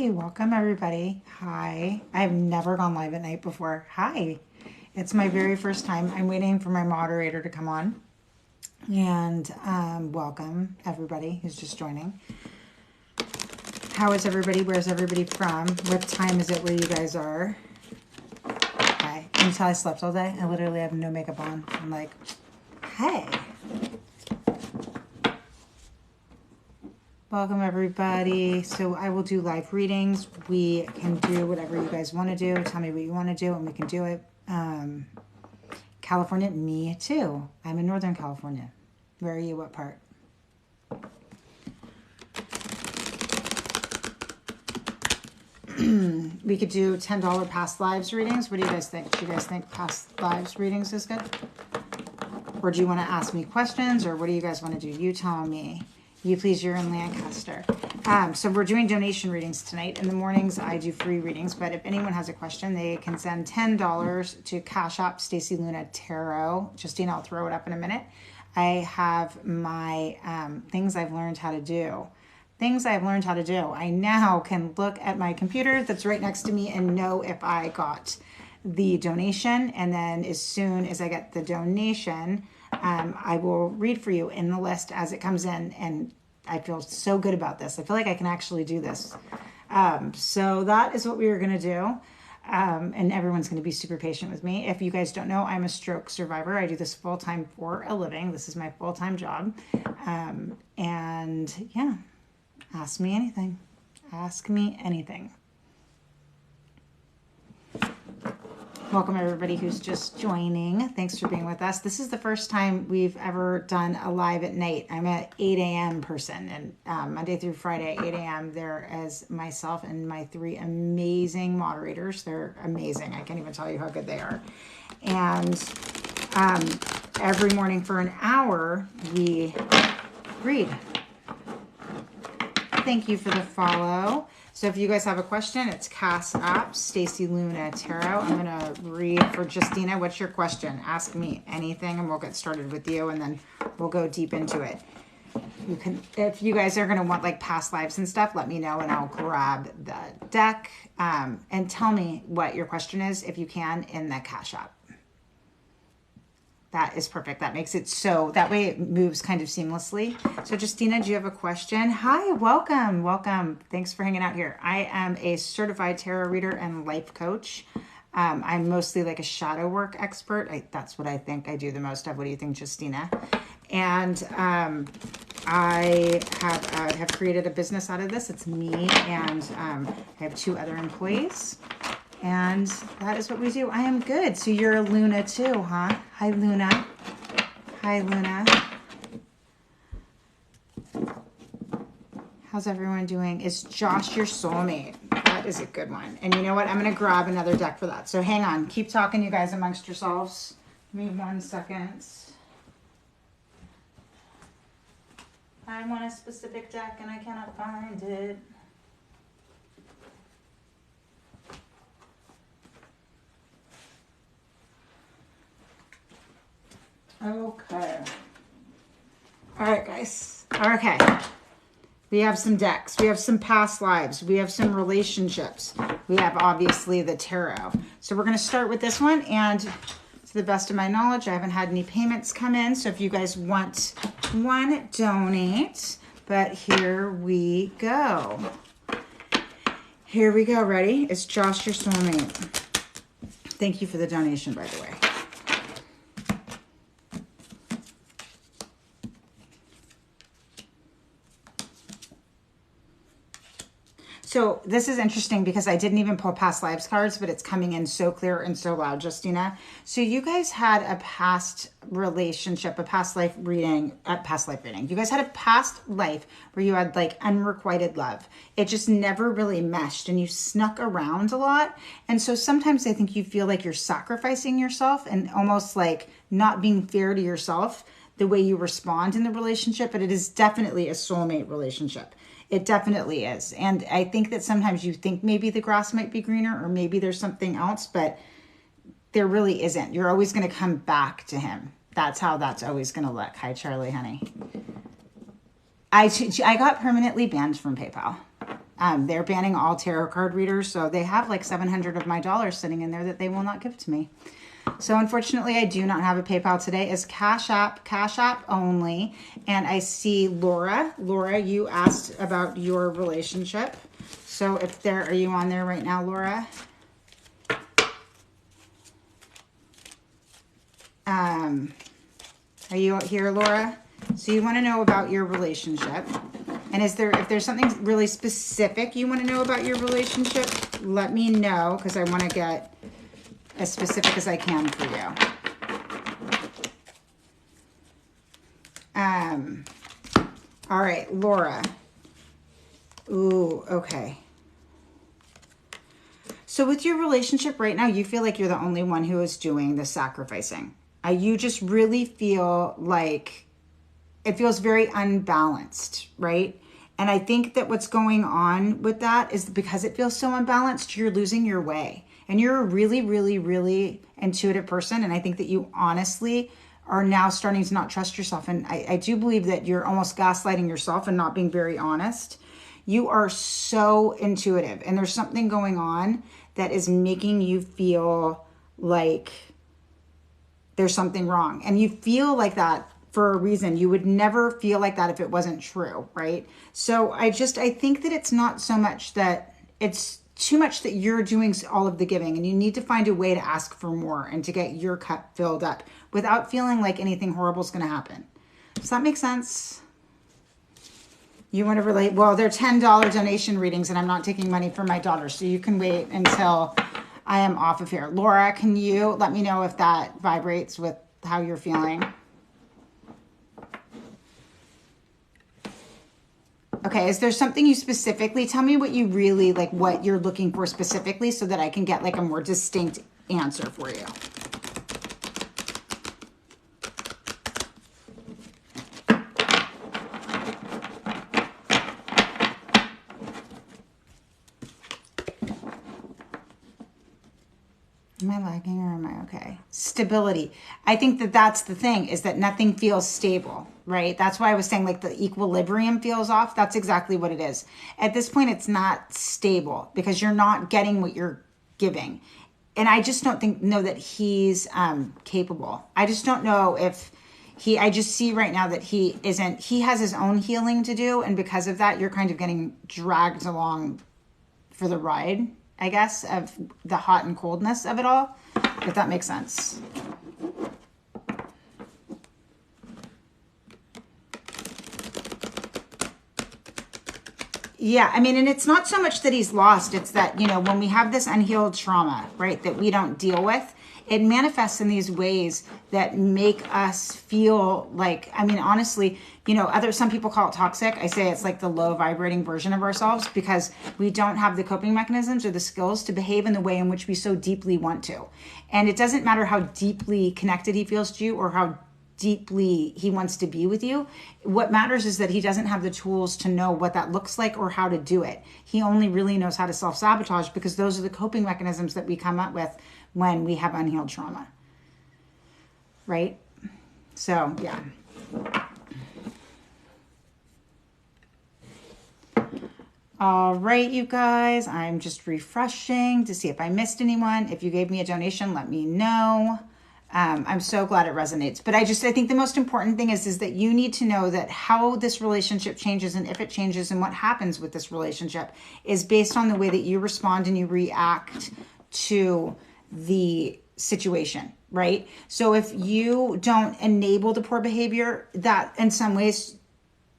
Hi, welcome everybody. Hi. I've never gone live at night before. Hi. It's my very first time. I'm waiting for my moderator to come on. And welcome everybody who's just joining. How is everybody? Where's everybody from? What time is it where you guys are? Hi. Until I slept all day, I literally have no makeup on. I'm like, hey. Welcome everybody. So I will do live readings. We can do whatever you guys want to do. Tell me what you want to do and we can do it. California, me too. I'm in Northern California. Where are you? What part? We could do $10 past lives readings. What do you guys think? Do you guys think past lives readings is good? Or do you want to ask me questions or what do you guys want to do? You tell me. You please, you're in Lancaster. So we're doing donation readings tonight. In the mornings, I do free readings. But if anyone has a question, they can send $10 to Cash App Stacy Luna Tarot. Justine, I'll throw it up in a minute. I have my things I've learned how to do. Things I've learned how to do. I now can look at my computer that's right next to me and know if I got the donation. And then as soon as I get the donation, I will read for you in the list as it comes in, and I feel so good about this. I feel like I can actually do this. So that is what we are going to do, and everyone's going to be super patient with me. If you guys don't know, I'm a stroke survivor. I do this full-time for a living. This is my full-time job, and yeah, ask me anything. Ask me anything. Welcome everybody who's just joining. Thanks for being with us. This is the first time we've ever done a live at night. I'm an 8 a.m. person, and Monday through Friday, 8 a.m. there is myself and my 3 amazing moderators. They're amazing. I can't even tell you how good they are. And every morning for an hour, we read. Thank you for the follow. So if you guys have a question, it's Cash App Stacy Luna Tarot. I'm going to read for Justina. What's your question? Ask me anything and we'll get started with you and then we'll go deep into it. You can, if you guys are going to want like past lives and stuff, let me know and I'll grab the deck and tell me what your question is if you can in the Cash App. That is perfect. That makes it so, that way it moves kind of seamlessly. So Justina, do you have a question? Hi, welcome, welcome. Thanks for hanging out here. I am a certified tarot reader and life coach. I'm mostly like a shadow work expert. That's what I think I do the most of. What do you think, Justina? And I have created a business out of this. It's me and I have 2 other employees. And that is what we do. I am good. So you're a Luna too, huh? Hi, Luna. Hi, Luna. How's everyone doing? Is Josh your soulmate? That is a good one. And you know what? I'm going to grab another deck for that. So hang on. Keep talking, you guys, amongst yourselves. Give me 1 second. I want a specific deck and I cannot find it. Okay. All right, guys. Okay. We have some decks. We have some past lives. We have some relationships. We have obviously the tarot. So we're going to start with this one. And to the best of my knowledge, I haven't had any payments come in. So if you guys want one, donate. But here we go. Here we go. Ready? Is Josh your soulmate? Thank you for the donation, by the way. So this is interesting because I didn't even pull past lives cards, but it's coming in so clear and so loud, Justina. So you guys had a past relationship, a past life reading, You guys had a past life where you had like unrequited love. It just never really meshed and you snuck around a lot. And so sometimes I think you feel like you're sacrificing yourself and almost like not being fair to yourself the way you respond in the relationship, but it is definitely a soulmate relationship. It definitely is. And I think that sometimes you think maybe the grass might be greener or maybe there's something else, but there really isn't. You're always going to come back to him. That's how that's always going to look. Hi, Charlie, honey. I got permanently banned from PayPal. They're banning all tarot card readers, so they have like 700 of my dollars sitting in there that they will not give to me. So unfortunately, I do not have a PayPal today. It's Cash App only. And I see Laura. Laura, you asked about your relationship. So are you on there right now, Laura? Are you here, Laura? So you want to know about your relationship. And if there's something really specific you want to know about your relationship, let me know, because I want to get as specific as I can for you. All right, Laura. Ooh, okay. So with your relationship right now, you feel like you're the only one who is doing the sacrificing. You just really feel like it feels very unbalanced, right? And I think that what's going on with that is because it feels so unbalanced, you're losing your way. And you're a really, really, really intuitive person. And I think that you honestly are now starting to not trust yourself. And I do believe that you're almost gaslighting yourself and not being very honest. You are so intuitive. And there's something going on that is making you feel like there's something wrong. And you feel like that for a reason. You would never feel like that if it wasn't true, right? So I think that it's not so much that it's too much that you're doing all of the giving, and you need to find a way to ask for more and to get your cup filled up without feeling like anything horrible is going to happen. Does that make sense? You want to relate? Well, they're $10 donation readings, and I'm not taking money from my daughter, so you can wait until I am off of here. Laura, can you let me know if that vibrates with how you're feeling? Okay, is there something you specifically, tell me what you really, like what you're looking for specifically so that I can get like a more distinct answer for you. Am I lagging or am I okay? Stability. I think that that's the thing, is that nothing feels stable, right? That's why I was saying like the equilibrium feels off. That's exactly what it is. At this point, it's not stable because you're not getting what you're giving. And I just don't know that he's capable. I just don't know if I just see right now that he has his own healing to do. And because of that, you're kind of getting dragged along for the ride, I guess, of the hot and coldness of it all, if that makes sense. Yeah, I mean, and it's not so much that he's lost. It's that, when we have this unhealed trauma, right, that we don't deal with, it manifests in these ways that make us feel like, I mean, honestly, some people call it toxic. I say it's like the low vibrating version of ourselves because we don't have the coping mechanisms or the skills to behave in the way in which we so deeply want to. And it doesn't matter how deeply connected he feels to you or how deeply he wants to be with you. What matters is that he doesn't have the tools to know what that looks like or how to do it. He only really knows how to self-sabotage because those are the coping mechanisms that we come up with when we have unhealed trauma. Right? So, yeah. All right, you guys, I'm just refreshing to see if I missed anyone. If you gave me a donation, let me know. I'm so glad it resonates. But I think the most important thing is that you need to know that how this relationship changes and if it changes and what happens with this relationship is based on the way that you respond and you react to the situation, right? So if you don't enable the poor behavior, that in some ways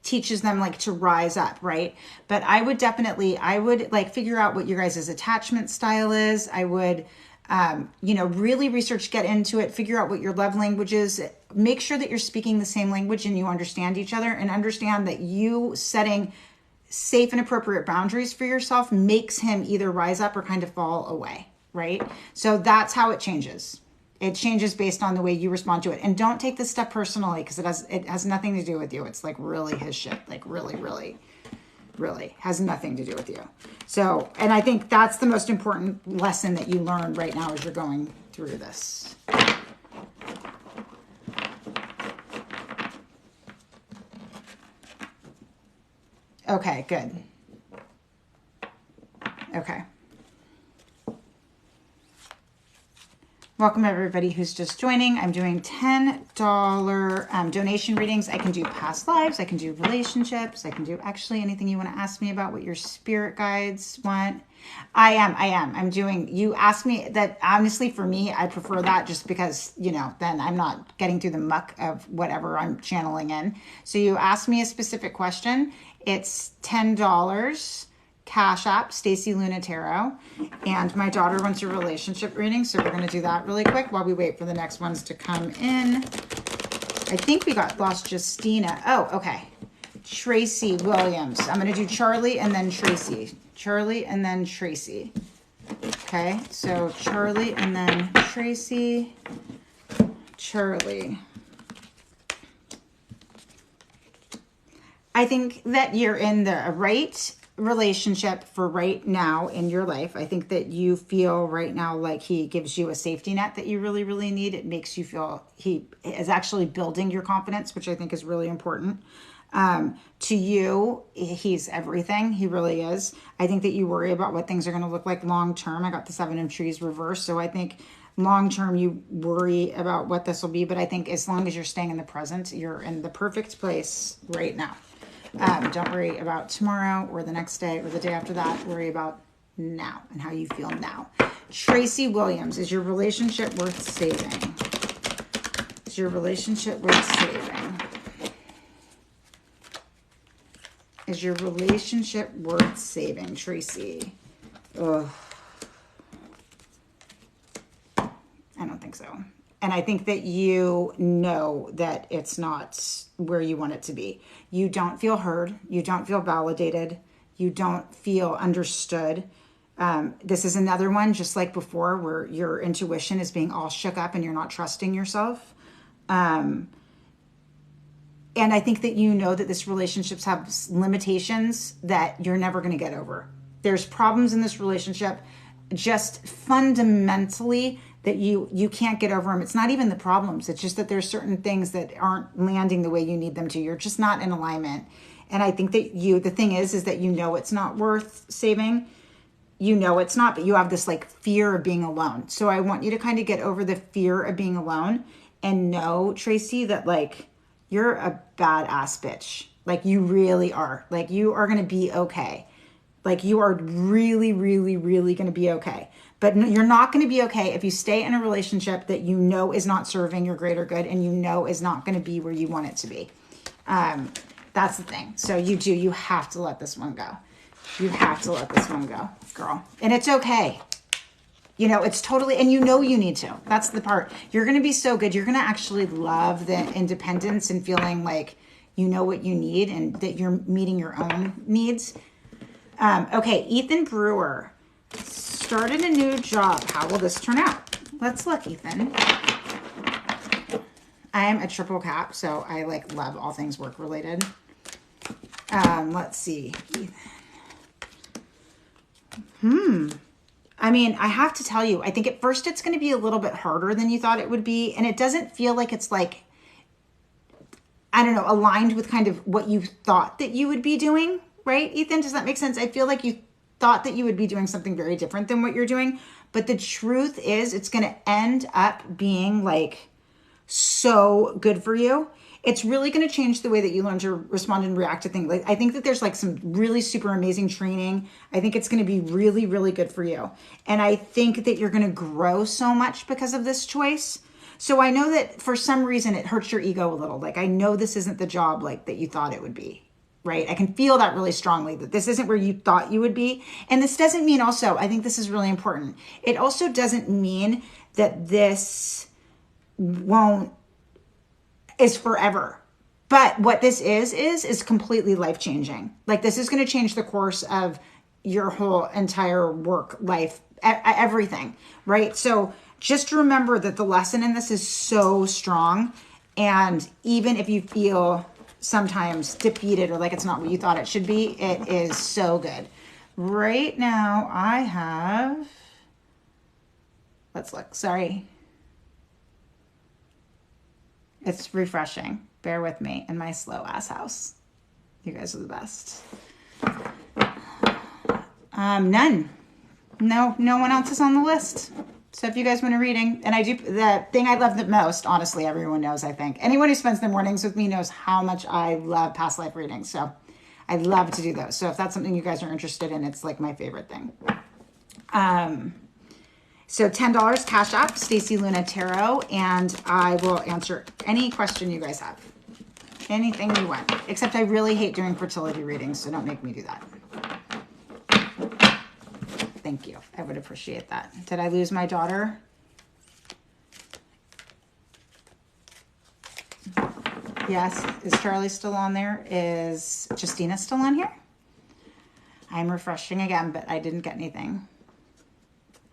teaches them like to rise up, right? But I would like figure out what your guys' attachment style is. I would really research, get into it, figure out what your love language is, make sure that you're speaking the same language and you understand each other, and understand that you setting safe and appropriate boundaries for yourself makes him either rise up or kind of fall away, right? So that's how it changes. It changes based on the way you respond to it. And don't take this stuff personally because it has nothing to do with you. It's like really his shit, like really, really, really has nothing to do with you. So, and I think that's the most important lesson that you learn right now as you're going through this. Okay, good. Okay. Welcome everybody who's just joining. I'm doing $10 donation readings. I can do past lives. I can do relationships. I can do actually anything you want to ask me about, what your spirit guides want. I am. I'm doing, you asked me that, honestly, for me, I prefer that just because, you know, then I'm not getting through the muck of whatever I'm channeling in. So you asked me a specific question. It's $10. Cash App, Stacy Luna Tarot, and my daughter wants a relationship reading, so we're going to do that really quick while we wait for the next ones to come in. I think we lost Justina. Oh, okay. Tracy Williams. I'm going to do Charlie and then Tracy. Charlie and then Tracy. Okay, so Charlie and then Tracy. Charlie. I think that you're in the right relationship for right now in your life. I think that you feel right now like he gives you a safety net that you really, really need. It makes you feel he is actually building your confidence, which I think is really important. To you, he's everything. He really is. I think that you worry about what things are going to look like long term. I got the 7 of Trees reversed. So I think long term you worry about what this will be. But I think as long as you're staying in the present, you're in the perfect place right now. Don't worry about tomorrow or the next day or the day after that. Worry about now and how you feel now. Tracy Williams, is your relationship worth saving? Is your relationship worth saving? Is your relationship worth saving, Tracy? Ugh. I don't think so. And I think that you know that it's not where you want it to be. You don't feel heard. You don't feel validated. You don't feel understood. This is another one, just like before, where your intuition is being all shook up and you're not trusting yourself. And I think that you know that this relationships have limitations that you're never going to get over. There's problems in this relationship just fundamentally that you can't get over them. It's not even the problems. It's just that there's certain things that aren't landing the way you need them to. You're just not in alignment. And I think that the thing is that you know it's not worth saving. You know it's not, but you have this like fear of being alone. So I want you to kind of get over the fear of being alone and know, Tracy, that like you're a badass bitch. Like you really are. Like you are going to be okay. Like you are really, really, really going to be okay. But you're not going to be okay if you stay in a relationship that you know is not serving your greater good and you know is not going to be where you want it to be. That's the thing. So you have to let this one go. You have to let this one go, girl. And it's okay. You know, it's totally, and you know you need to. That's the part. You're going to be so good. You're going to actually love the independence and feeling like you know what you need and that you're meeting your own needs. Okay, Ethan Brewer started a new job. How will this turn out? Let's look, Ethan. I am a triple cap, so I like love all things work related. Let's see. I mean, I have to tell you, I think at first it's going to be a little bit harder than you thought it would be. And it doesn't feel like it's like, I don't know, aligned with kind of what you thought that you would be doing, right, Ethan? Does that make sense? I feel like you thought that you would be doing something very different than what you're doing. But the truth is it's going to end up being like so good for you. It's really going to change the way that you learn to respond and react to things. Like, I think that there's like some really super amazing training. I think it's going to be really, really good for you. And I think that you're going to grow so much because of this choice. So I know that for some reason it hurts your ego a little. Like, I know this isn't the job like that you thought it would be, right? I can feel that really strongly, that this isn't where you thought you would be. And this doesn't mean also, I think this is really important. It also doesn't mean that this is forever. But what this is completely life-changing. Like, this is going to change the course of your whole entire work life, everything, right? So just remember that the lesson in this is so strong. And even if you feel sometimes defeated or like it's not what you thought it should be, it is so good. Right now I have, let's look, sorry. It's refreshing. Bear with me in my slow ass house. You guys are the best. None. No one else is on the list. So if you guys want a reading, and I do, the thing I love the most, honestly, everyone knows, I think. Anyone who spends their mornings with me knows how much I love past life readings. So I love to do those. So if that's something you guys are interested in, it's like my favorite thing. So $10 Cash App, Stacy Luna Tarot, and I will answer any question you guys have. Anything you want. Except I really hate doing fertility readings, so don't make me do that. Thank you. I would appreciate that. Did I lose my daughter? Yes. Is Charlie still on there? Is Justina still on here? I'm refreshing again, but I didn't get anything.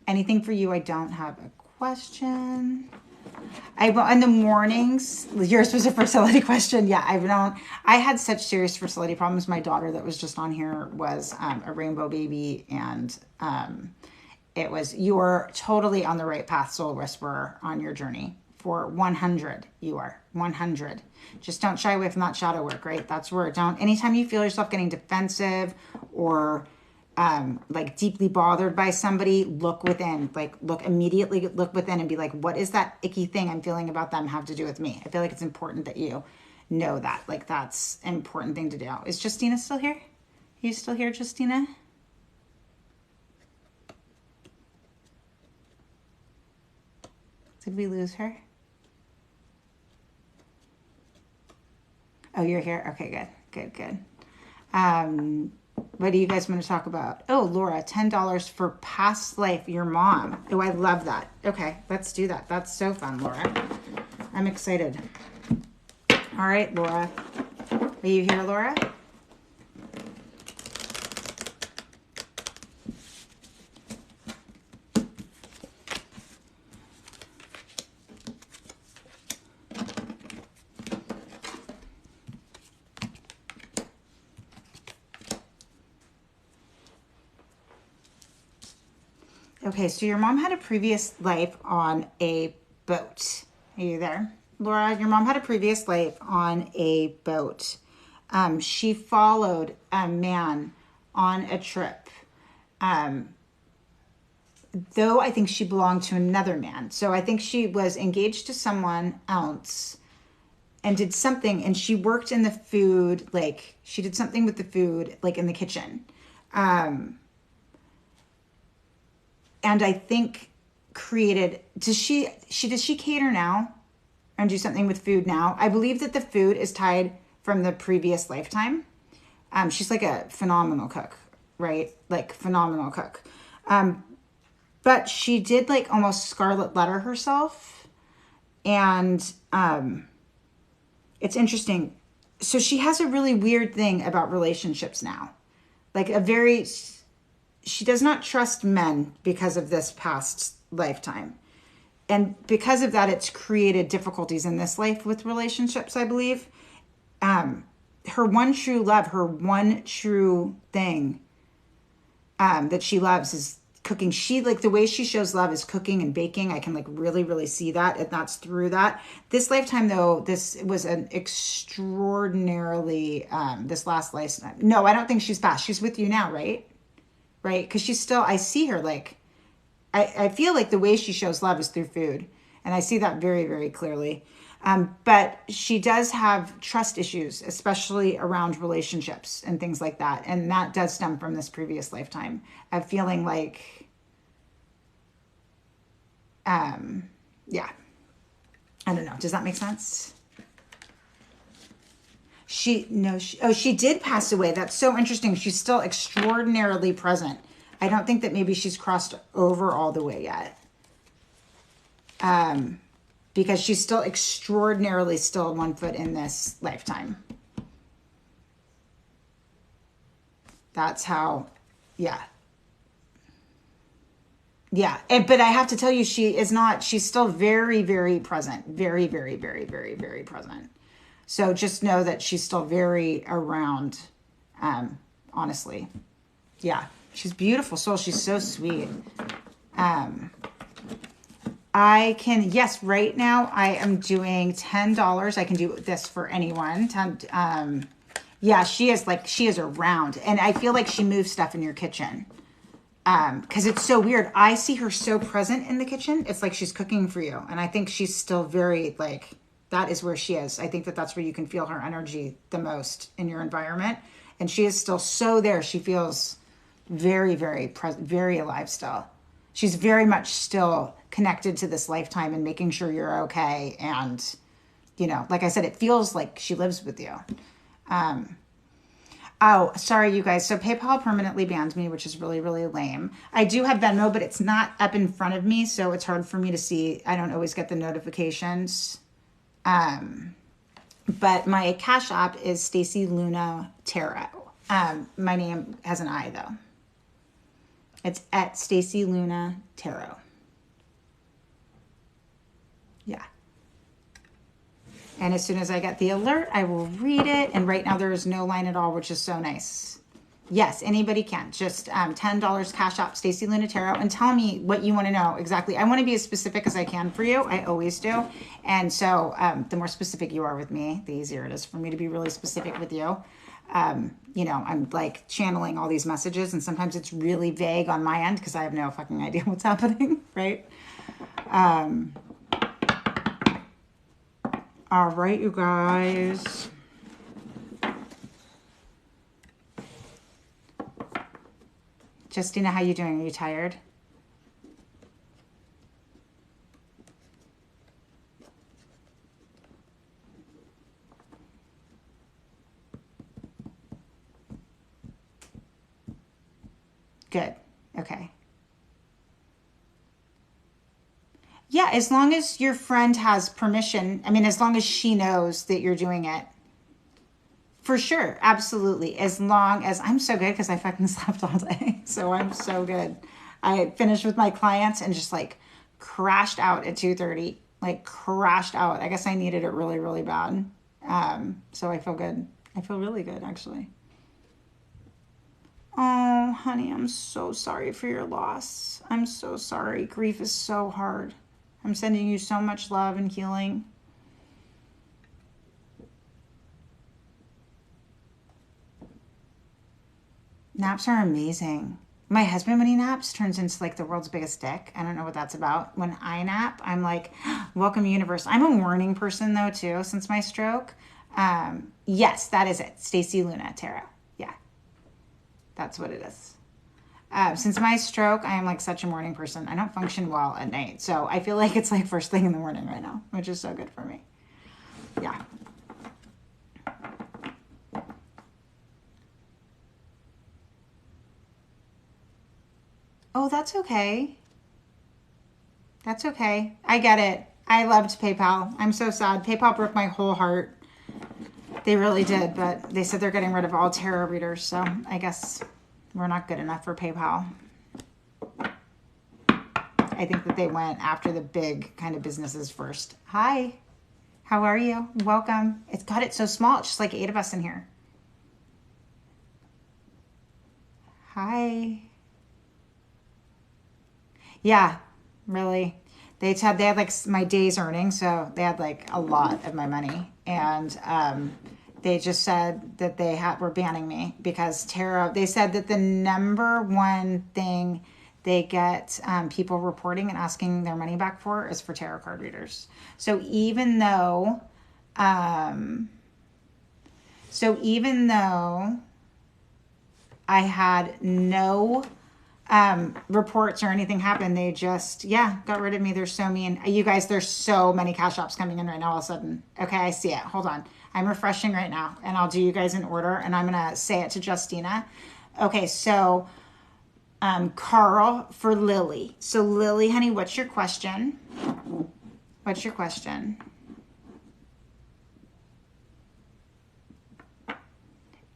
Anything for you? I don't have a question. In the mornings, yours was a fertility question. Yeah, I had such serious fertility problems. My daughter that was just on here was a rainbow baby, and it was, you are totally on the right path, Soul Whisperer, on your journey. For 100, you are 100. Just don't shy away from that shadow work, right? That's where anytime you feel yourself getting defensive or like deeply bothered by somebody, look within, immediately look within and be like, what is that icky thing I'm feeling about them have to do with me? I feel like it's important that you know that, like, that's an important thing to do. Is Justina still here? Are you still here, Justina? Did we lose her? Oh, you're here? Okay, good. What do you guys want to talk about? Oh, Laura, $10 for past life, your mom. Oh, I love that. Okay, let's do that. That's so fun, Laura. I'm excited. All right, Laura. Are you here, Laura? Okay, so your mom had a previous life on a boat. Are you there? Laura, your mom had a previous life on a boat. She followed a man on a trip. Though I think she belonged to another man. So I think she was engaged to someone else and did something, and she worked in the food, like she did something with the food, like in the kitchen. And I think does she cater now and do something with food now? I believe that the food is tied from the previous lifetime. She's like a phenomenal cook, right? Like phenomenal cook. But she did like almost scarlet letter herself. And it's interesting. So she has a really weird thing about relationships now. Like she does not trust men because of this past lifetime. And because of that, it's created difficulties in this life with relationships, I believe. Her one true love, her one true thing that she loves is cooking. She, like, the way she shows love is cooking and baking. I can, like, really, really see that. And that's through that. This lifetime, though, this was an extraordinarily, this last lifetime. No, I don't think she's passed. She's with you now, right? Right? Because she's still, I see her, like, I feel like the way she shows love is through food. And I see that very, very clearly. But she does have trust issues, especially around relationships and things like that. And that does stem from this previous lifetime of feeling like, yeah, I don't know. Does that make sense? She did pass away. That's so interesting. She's still extraordinarily present. I don't think that maybe she's crossed over all the way yet. Because she's still extraordinarily still 1 foot in this lifetime. That's how, yeah. Yeah, but I have to tell you, she's still very, very present. Very, very, very, very, very present. So just know that she's still very around, honestly. Yeah, she's beautiful soul. She's so sweet. Yes, right now I am doing $10. I can do this for anyone. Yeah, she is around. And I feel like she moves stuff in your kitchen. Because it's so weird. I see her so present in the kitchen. It's like she's cooking for you. And I think she's still very, like, that is where she is. I think that that's where you can feel her energy the most in your environment. And she is still so there. She feels very, very present, very alive still. She's very much still connected to this lifetime and making sure you're okay. And, you know, like I said, it feels like she lives with you. Oh, sorry, you guys. So PayPal permanently banned me, which is really, really lame. I do have Venmo, but it's not up in front of me, so it's hard for me to see. I don't always get the notifications. But my Cash App is Stacy Luna Tarot. My name has an I, though. It's at Stacy Luna Tarot. Yeah. And as soon as I get the alert, I will read it. And right now there is no line at all, which is so nice. Yes, anybody can. Just $10 Cash App, Stacy Luna Tarot, and tell me what you want to know exactly. I want to be as specific as I can for you. I always do. And so the more specific you are with me, the easier it is for me to be really specific with you. You know, I'm like channeling all these messages, and sometimes it's really vague on my end because I have no fucking idea what's happening, right? All right, you guys. Justina, how you doing? Are you tired? Good. Okay. Yeah, as long as your friend has permission. I mean, as long as she knows that you're doing it. For sure. Absolutely. As long as I'm so good because I fucking slept all day. So I'm so good. I finished with my clients and just like crashed out at 2:30. Like crashed out. I guess I needed it really, really bad. So I feel good. I feel really good, actually. Oh, honey, I'm so sorry for your loss. I'm so sorry. Grief is so hard. I'm sending you so much love and healing. Naps are amazing. My husband, when he naps, turns into like the world's biggest dick. I don't know what that's about. When I nap, I'm like, welcome universe. I'm a morning person though too, since my stroke. Yes, that is it. Stacy Luna Tarot. Yeah, that's what it is. Since my stroke, I am like such a morning person. I don't function well at night. So I feel like it's like first thing in the morning right now, which is so good for me. Yeah. Oh, that's okay. That's okay. I get it. I loved PayPal. I'm so sad. PayPal broke my whole heart. They really did, but they said they're getting rid of all tarot readers. So I guess we're not good enough for PayPal. I think that they went after the big kind of businesses first. Hi, how are you? Welcome. It's got it so small. It's just like 8 of us in here. Hi. Yeah, really. They had like my day's earnings, so they had like a lot of my money, and they just said that they were banning me because tarot. They said that the number one thing they get people reporting and asking their money back for is for tarot card readers. So even though, I had no reports or anything happen, they just got rid of me. They're so mean. You guys, there's so many Cash Apps coming in right now all of a sudden. Okay, I see it. Hold on. I'm refreshing right now, and I'll do you guys in order, and I'm gonna say it to Justina. Okay, so Carl for Lily. So Lily, honey, what's your question? What's your question?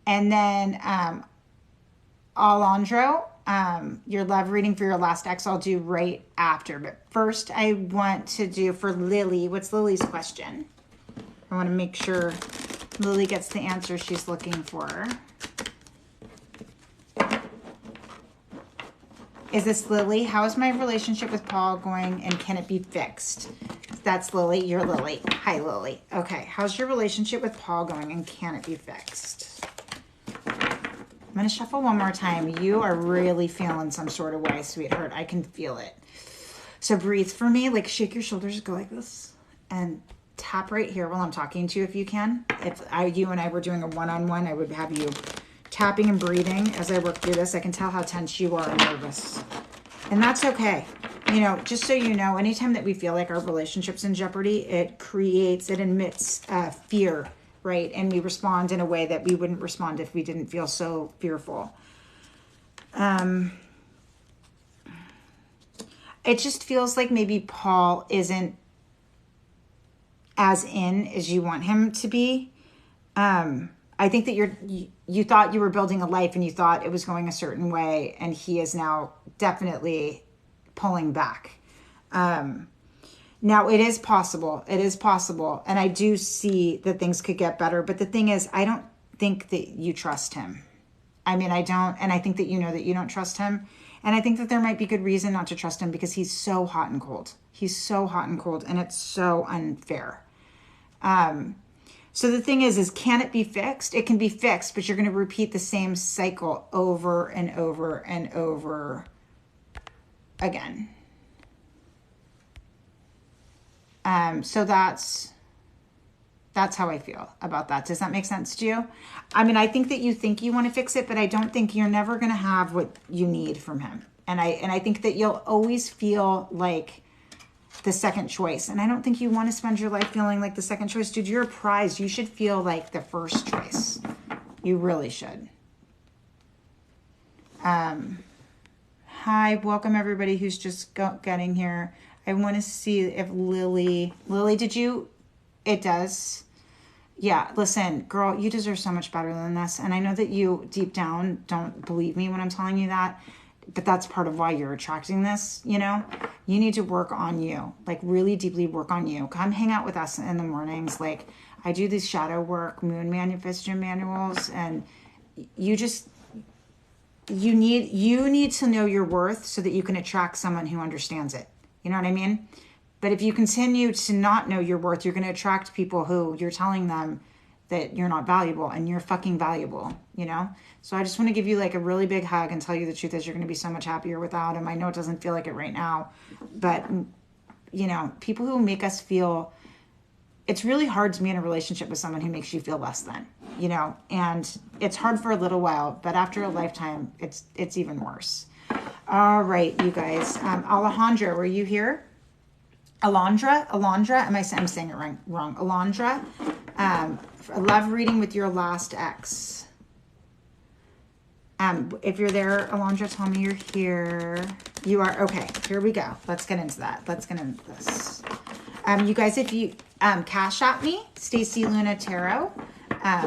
And then Alondro, your love reading for your last ex I'll do right after. But first I want to do for Lily. What's Lily's question? I want to make sure Lily gets the answer she's looking for. Is this Lily? How is my relationship with Paul going and can it be fixed? That's Lily. You're Lily. Hi, Lily. Okay. How's your relationship with Paul going and can it be fixed? going to shuffle one more time. You are really feeling some sort of way, sweetheart. I can feel it. So breathe for me, like shake your shoulders, go like this, and tap right here while I'm talking to you if you can. If you and I were doing a one-on-one, I would have you tapping and breathing as I work through this. I can tell how tense you are and nervous. And that's okay. You know, just so you know, anytime that we feel like our relationship's in jeopardy, it emits fear, right? And we respond in a way that we wouldn't respond if we didn't feel so fearful. It just feels like maybe Paul isn't as in as you want him to be. I think that you thought you were building a life and you thought it was going a certain way, and he is now definitely pulling back. Now it is possible. It is possible. And I do see that things could get better. But the thing is, I don't think that you trust him. I mean, I don't. And I think that you know that you don't trust him. And I think that there might be good reason not to trust him because he's so hot and cold. He's so hot and cold, and it's so unfair. So the thing is can it be fixed? It can be fixed, but you're going to repeat the same cycle over and over and over again. So that's how I feel about that. Does that make sense to you? I mean, I think that you think you want to fix it, but I don't think you're never going to have what you need from him. And I think that you'll always feel like the second choice. And I don't think you want to spend your life feeling like the second choice. Dude, you're a prize. You should feel like the first choice. You really should. Hi, welcome everybody who's just getting here. I want to see if Lily, did you? It does. Yeah, listen, girl, you deserve so much better than this. And I know that you deep down don't believe me when I'm telling you that, but that's part of why you're attracting this, you know? You need to work on you, like really deeply work on you. Come hang out with us in the mornings. Like I do these shadow work, moon manifestation manuals, and you need to know your worth so that you can attract someone who understands it. You know what I mean? But if you continue to not know your worth, you're going to attract people who you're telling them that you're not valuable, and you're fucking valuable, you know? So I just want to give you like a really big hug and tell you the truth is you're going to be so much happier without him. I know it doesn't feel like it right now, but you know, people who make us feel, it's really hard to be in a relationship with someone who makes you feel less than, you know, and it's hard for a little while, but after a lifetime, it's even worse. All right, you guys. Alejandra, were you here? Alondra, I'm saying it wrong. Alondra, a love reading with your last ex. If you're there, Alondra, tell me you're here. You are, okay, here we go. Let's get into that. Let's get into this. You guys, if you cash at me, Stacy Luna Tarot,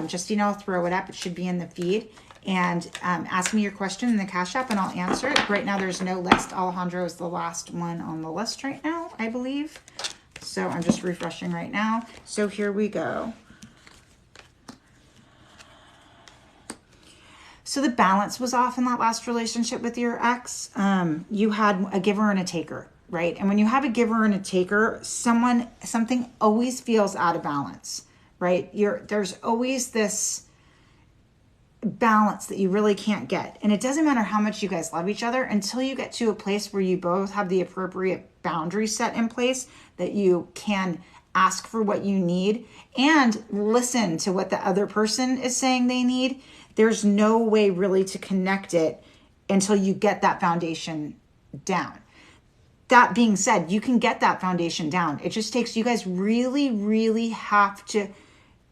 just, you know, I'll throw it up. It should be in the feed. And ask me your question in the Cash App and I'll answer it. Right now there's no list. Alejandro is the last one on the list right now, I believe. So I'm just refreshing right now. So here we go. So the balance was off in that last relationship with your ex. You had a giver and a taker, right? And when you have a giver and a taker, something always feels out of balance, right? There's always this balance that you really can't get. And it doesn't matter how much you guys love each other until you get to a place where you both have the appropriate boundaries set in place that you can ask for what you need and listen to what the other person is saying they need. There's no way really to connect it until you get that foundation down. That being said, you can get that foundation down. It just takes, you guys really, really have to,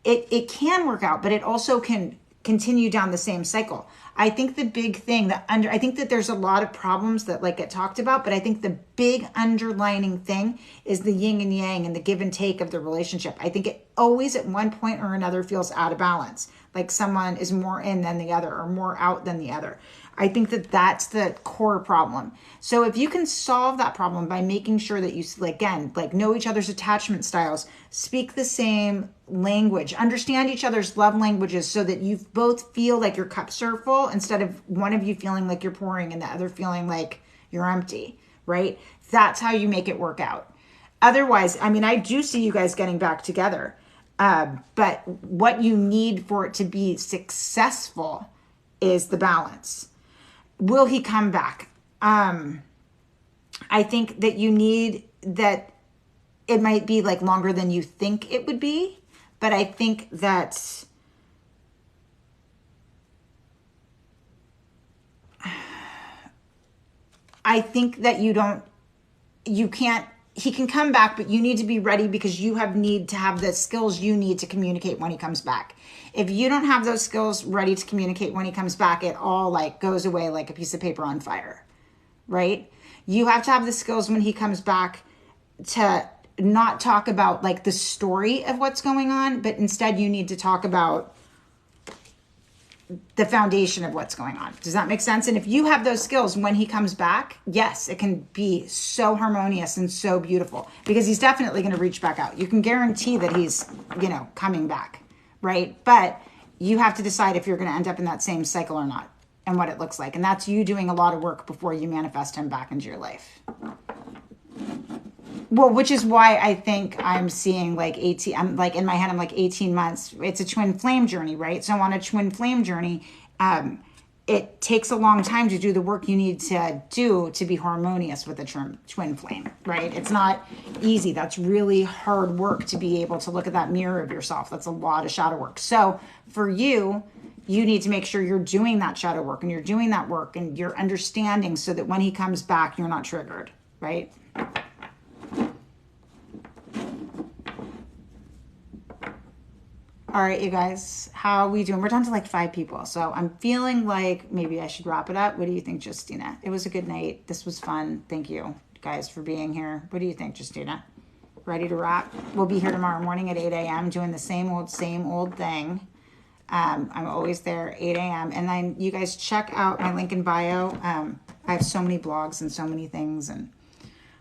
it can work out, but it also can continue down the same cycle. I think the big thing I think that there's a lot of problems that like get talked about, but I think the big underlining thing is the yin and yang and the give and take of the relationship. I think it always at one point or another feels out of balance. Like someone is more in than the other or more out than the other. I think that that's the core problem. So if you can solve that problem by making sure that you, again, like know each other's attachment styles, speak the same language, understand each other's love languages so that you both feel like your cups are full instead of one of you feeling like you're pouring and the other feeling like you're empty, right? That's how you make it work out. Otherwise, I mean, I do see you guys getting back together, but what you need for it to be successful is the balance. Will he come back? I think that you need that. It might be like longer than you think it would be, but I think that he can come back, but you need to be ready because you need to have the skills you need to communicate when he comes back. If you don't have those skills ready to communicate when he comes back, it all like goes away like a piece of paper on fire, right? You have to have the skills when he comes back to not talk about like the story of what's going on, but instead you need to talk about the foundation of what's going on. Does that make sense? And if you have those skills when he comes back, yes, it can be so harmonious and so beautiful because he's definitely going to reach back out. You can guarantee that he's, coming back, right? But you have to decide if you're going to end up in that same cycle or not and what it looks like. And that's you doing a lot of work before you manifest him back into your life. Well, which is why I think I'm seeing like 18, I'm like in my head, I'm like 18 months. It's a twin flame journey, right? So on a twin flame journey, it takes a long time to do the work you need to do to be harmonious with a twin flame, right? It's not easy. That's really hard work to be able to look at that mirror of yourself. That's a lot of shadow work. So for you, you need to make sure you're doing that shadow work and you're doing that work and you're understanding so that when he comes back, you're not triggered, right? All right, you guys, how are we doing? We're down to like 5 people. So I'm feeling like maybe I should wrap it up. What do you think, Justina? It was a good night. This was fun. Thank you guys for being here. What do you think, Justina? Ready to wrap? We'll be here tomorrow morning at 8 a.m. doing the same old thing. I'm always there, 8 a.m. And then you guys check out my link in bio. I have so many blogs and so many things. And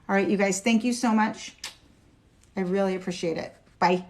all right, you guys, thank you so much. I really appreciate it. Bye.